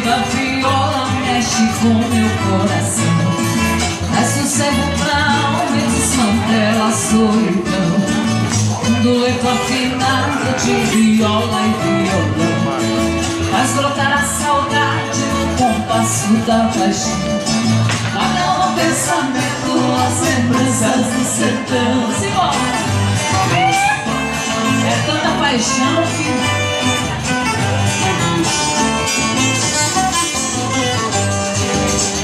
da viola mexe com meu coração. Dá sossego pra alma e desmantela a solidão. Um dueto afinado de viola e violão faz brotar a saudade no compasso da paixão. Acalma o pensamento, as lembranças do sertão. Simbora! É tanta paixão que...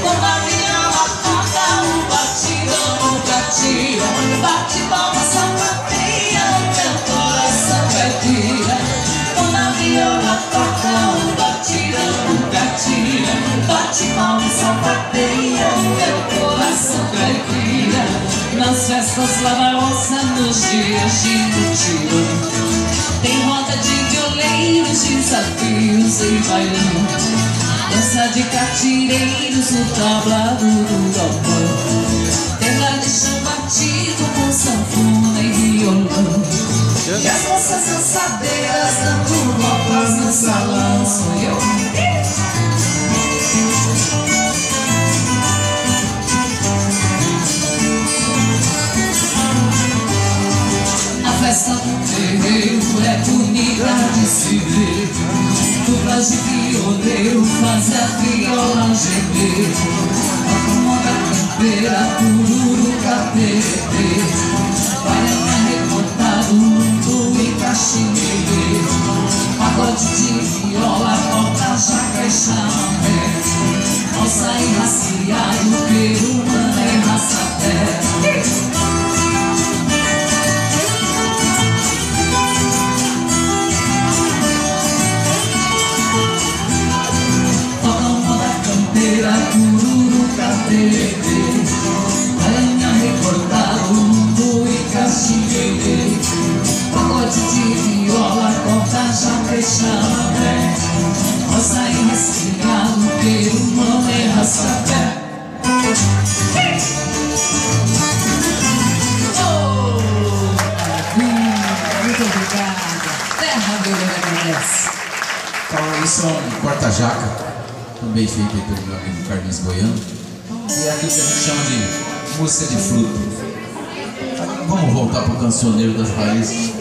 Quando a viola toca, o batidão nunca tira. Bate palma, sapateia, o meu coração vai tira. Quando a viola toca, o batidão nunca tira. Bate palma, sapateia, o meu coração vai tira. Nas festas lava-louça, nos dias de mutirão, tem roda de violeiros, desafios e bailão. Dança de catireiros no tablado do galpão. Tem lá de chão batido com sanfona e violão. E as moças dançadeiras dando voltas no salão. Sou eu. A festa do terreiro é bonita de se ver. Duplas de violeiro fazem a viola gemer. Acomoda a campeira, pururuca, tererê. Baiana recortado, mundo e caximê. Pagode de viola, corta, jaca e chamamé. Moça enraciado, perumana e raça-pé. Pururuca, tererê. Baiana recortado, mundo e caximê. Pagode de viola, corta, jaca e chamamé. Roça e resfriado, perumana e raça-pé. Muito obrigada. Terra Verde agradece. Então, isso é um corta-jaca, também feito pelo meu amigo Carlinhos Goiano, e é aquilo que a gente chama de música de fruto. Vamos voltar para o cancioneiro das raízes.